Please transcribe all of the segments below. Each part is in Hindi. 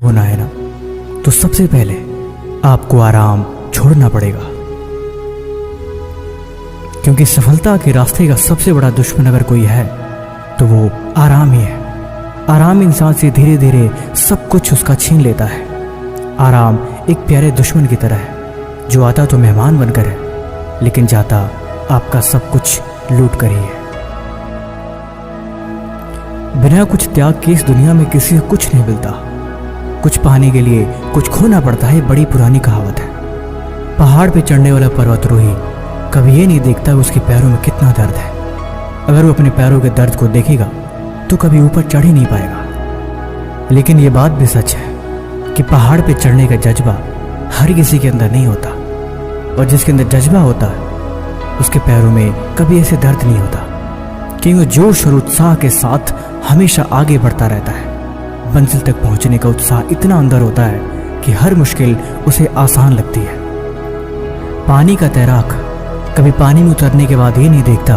होना है ना, तो सबसे पहले आपको आराम छोड़ना पड़ेगा, क्योंकि सफलता के रास्ते का सबसे बड़ा दुश्मन अगर कोई है तो वो आराम ही है। आराम इंसान से धीरे धीरे सब कुछ उसका छीन लेता है। आराम एक प्यारे दुश्मन की तरह है जो आता तो मेहमान बनकर है, लेकिन जाता आपका सब कुछ लूट कर ही है। बिना कुछ त्याग के इस दुनिया में किसी को कुछ नहीं मिलता। कुछ पाने के लिए कुछ खोना पड़ता है, बड़ी पुरानी कहावत है। पहाड़ पे चढ़ने वाला पर्वतारोही कभी ये नहीं देखता उसके पैरों में कितना दर्द है। अगर वो अपने पैरों के दर्द को देखेगा तो कभी ऊपर चढ़ ही नहीं पाएगा। लेकिन ये बात भी सच है कि पहाड़ पे चढ़ने का जज्बा हर किसी के अंदर नहीं होता, और जिसके अंदर जज्बा होता है उसके पैरों में कभी ऐसे दर्द नहीं होता, क्योंकि वो जोश और उत्साह के साथ हमेशा आगे बढ़ता रहता है। मंजिल तक पहुंचने का उत्साह इतना अंदर होता है कि हर मुश्किल उसे आसान लगती है। पानी का तैराक कभी पानी में उतरने के बाद ये नहीं देखता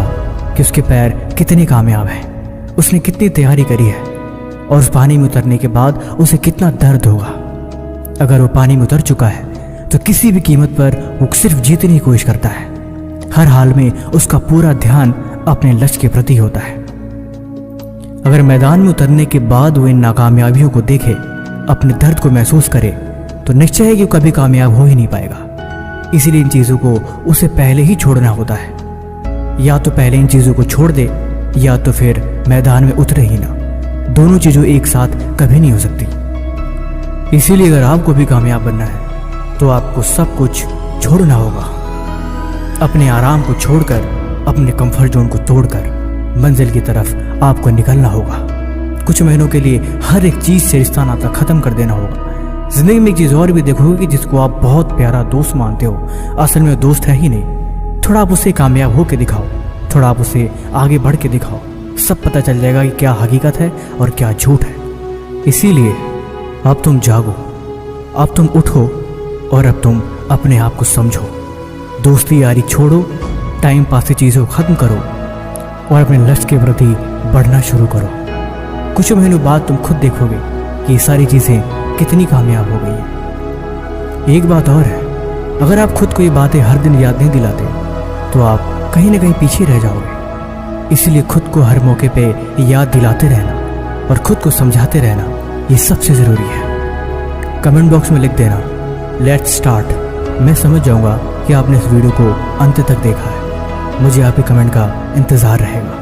कि उसके पैर कितने कामयाब हैं, उसने कितनी तैयारी करी है, और उस पानी में उतरने के बाद उसे कितना दर्द होगा। अगर वो पानी में उतर चुका है तो किसी भी कीमत पर वो सिर्फ जीतने की कोशिश करता है। हर हाल में उसका पूरा ध्यान अपने लक्ष्य के प्रति होता है। अगर मैदान में उतरने के बाद वो इन नाकामयाबियों को देखे, अपने दर्द को महसूस करे, तो निश्चय है कि वो कभी कामयाब हो ही नहीं पाएगा। इसीलिए इन चीज़ों को उसे पहले ही छोड़ना होता है। या तो पहले इन चीज़ों को छोड़ दे, या तो फिर मैदान में उतरे ही ना। दोनों चीज़ों एक साथ कभी नहीं हो सकती। इसीलिए अगर आपको भी कामयाब बनना है तो आपको सब कुछ छोड़ना होगा। अपने आराम को छोड़कर, अपने कंफर्ट जोन को तोड़कर मंजिल की तरफ आपको निकलना होगा। कुछ महीनों के लिए हर एक चीज़ से रिश्ता नाता ख़त्म कर देना होगा। ज़िंदगी में एक चीज़ और भी देखोगे जिसको आप बहुत प्यारा दोस्त मानते हो, असल में दोस्त है ही नहीं। थोड़ा आप उसे कामयाब होकर दिखाओ, थोड़ा आप उसे आगे बढ़ के दिखाओ, सब पता चल जाएगा कि क्या हकीकत है और क्या झूठ है। इसीलिए अब तुम जागो, अब तुम उठो, और अब तुम अपने आप को समझो। दोस्ती यारी छोड़ो, टाइम पास की चीज़ों को ख़त्म करो और अपने लक्ष्य के प्रति बढ़ना शुरू करो। कुछ महीनों बाद तुम खुद देखोगे कि ये सारी चीज़ें कितनी कामयाब हो गई हैं। एक बात और है, अगर आप खुद को ये बातें हर दिन याद नहीं दिलाते तो आप कहीं ना कहीं पीछे रह जाओगे। इसलिए खुद को हर मौके पे याद दिलाते रहना और खुद को समझाते रहना, ये सबसे ज़रूरी है। कमेंट बॉक्स में लिख देना लेट्स स्टार्ट। मैं समझ जाऊँगा कि आपने इस वीडियो को अंत तक देखा है। मुझे आपके कमेंट का इंतज़ार रहेगा।